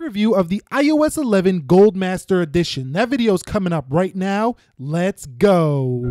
review of the iOS 11 Gold Master Edition. That video is coming up right now. Let's go.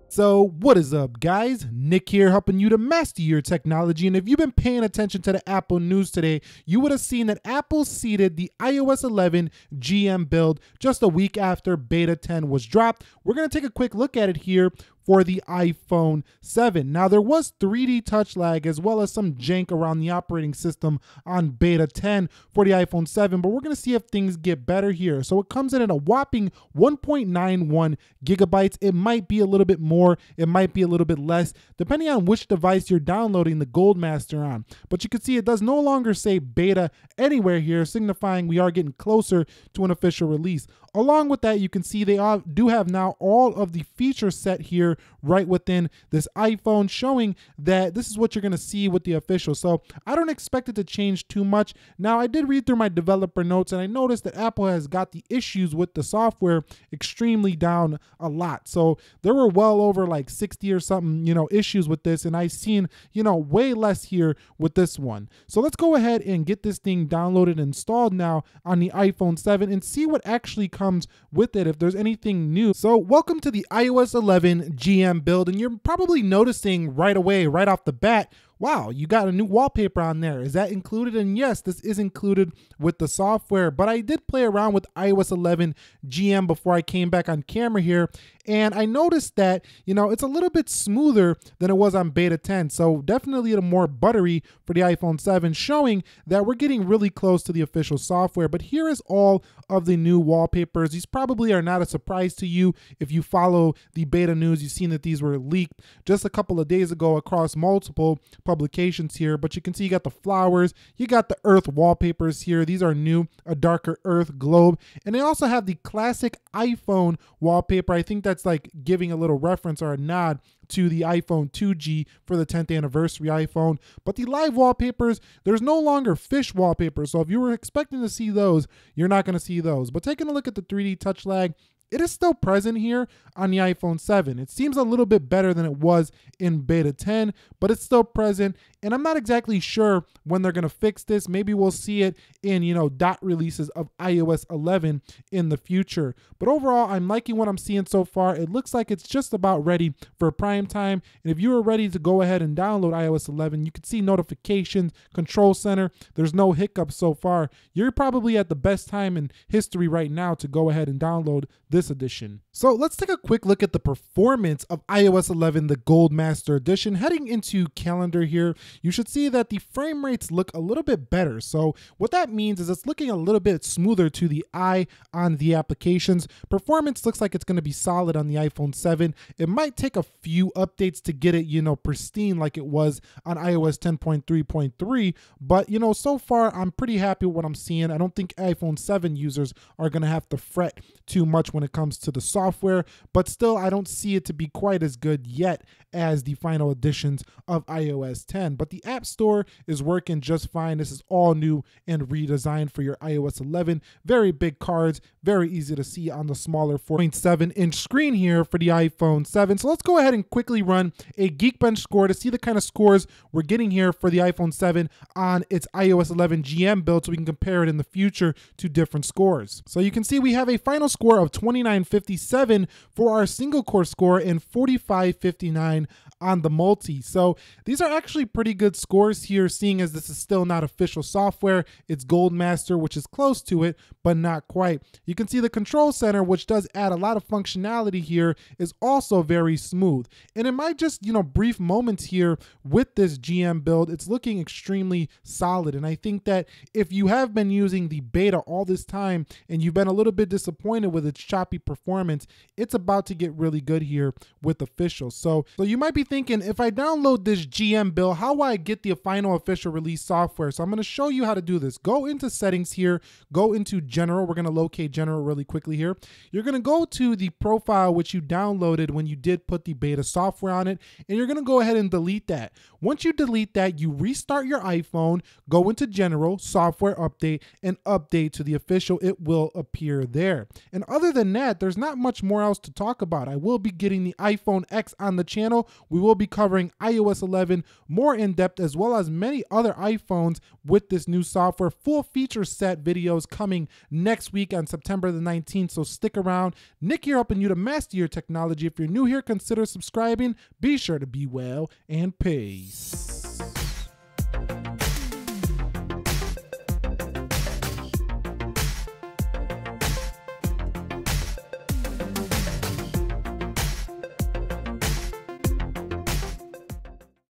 So what is up, guys? Nick here, helping you to master your technology. And if you've been paying attention to the Apple news today, you would have seen that Apple seeded the iOS 11 GM build just a week after Beta 10 was dropped. We're going to take a quick look at it here for the iPhone 7. Now, there was 3D touch lag as well as some jank around the operating system on Beta 10 for the iPhone 7, but we're going to see if things get better here. So it comes in at a whopping 1.91 gigabytes. It might be a little bit more, it might be a little bit less, depending on which device you're downloading the Gold Master on. But you can see it does no longer say beta anywhere here, signifying we are getting closer to an official release. Along with that, you can see they do have now all of the feature set here right within this iPhone, showing that this is what you're going to see with the official. So I don't expect it to change too much. Now, I did read through my developer notes and I noticed that Apple has got the issues with the software extremely down a lot. So there were well over like 60 or something, issues with this. And I've seen, way less here with this one. So let's go ahead and get this thing downloaded and installed now on the iPhone 7 and see what actually comes with it, if there's anything new. So welcome to the iOS 11 GM build, and you're probably noticing right away, right off the bat, wow, you got a new wallpaper on there. Is that included? And yes, this is included with the software, but I did play around with iOS 11 GM before I came back on camera here, and I noticed that, it's a little bit smoother than it was on Beta 10, so definitely a more buttery for the iPhone 7, showing that we're getting really close to the official software. But here is all of the new wallpapers. These probably are not a surprise to you. If you follow the beta news, you've seen that these were leaked just a couple of days ago across multiple publications here. But you can see you got the flowers, you got the earth wallpapers here. These are new, a darker earth globe, and they also have the classic iPhone wallpaper. I think that's like giving a little reference or a nod to the iPhone 2G for the 10th anniversary iPhone. But the live wallpapers, there's no longer fish wallpapers, so if you were expecting to see those, you're not going to see those. But taking a look at the 3D touch lag, it is still present here on the iPhone 7. It seems a little bit better than it was in Beta 10, but it's still present. And I'm not exactly sure when they're going to fix this. Maybe we'll see it in, dot releases of iOS 11 in the future. But overall, I'm liking what I'm seeing so far. It looks like it's just about ready for prime time. And if you are ready to go ahead and download iOS 11, you can see notifications, control center. There's no hiccups so far. You're probably at the best time in history right now to go ahead and download this edition. So let's take a quick look at the performance of iOS 11, the Gold Master Edition. Heading into calendar here, you should see that the frame rates look a little bit better. So what that means is it's looking a little bit smoother to the eye on the applications. Performance looks like it's going to be solid on the iPhone 7. It might take a few updates to get it, pristine like it was on iOS 10.3.3. But, so far I'm pretty happy with what I'm seeing. I don't think iPhone 7 users are going to have to fret too much when it comes to the software, but still I don't see it to be quite as good yet as the final editions of iOS 10. But the App Store is working just fine. This is all new and redesigned for your iOS 11. Very big cards, very easy to see on the smaller 4.7-inch screen here for the iPhone 7. So let's go ahead and quickly run a Geekbench score to see the kind of scores we're getting here for the iPhone 7 on its iOS 11 GM build, so we can compare it in the future to different scores. So you can see we have a final score of 2957 for our single core score and 4559 on the multi. So these are actually pretty good scores here, seeing as this is still not official software. It's Gold Master, which is close to it, but not quite. You can see the control center, which does add a lot of functionality here, is also very smooth. And in my just, brief moments here with this GM build, it's looking extremely solid. And I think that if you have been using the beta all this time and you've been a little bit disappointed with its choppy performance, it's about to get really good here with official. So you might be thinking, if I download this GM build, how will I get the final official release software? So I'm going to show you how to do this. Go into settings here, go into general. We're going to locate general really quickly here. You're going to go to the profile which you downloaded when you did put the beta software on it, and you're going to go ahead and delete that. Once you delete that, you restart your iPhone, go into general, software update, and update to the official. It will appear there. And other than that, there's not much more else to talk about. I will be getting the iPhone X on the channel. We We will be covering iOS 11 more in depth, as well as many other iPhones with this new software. Full feature set videos coming next week on September the 19th, so stick around. Nick here helping you to master your technology. If you're new here, consider subscribing. Be sure to be well, and peace.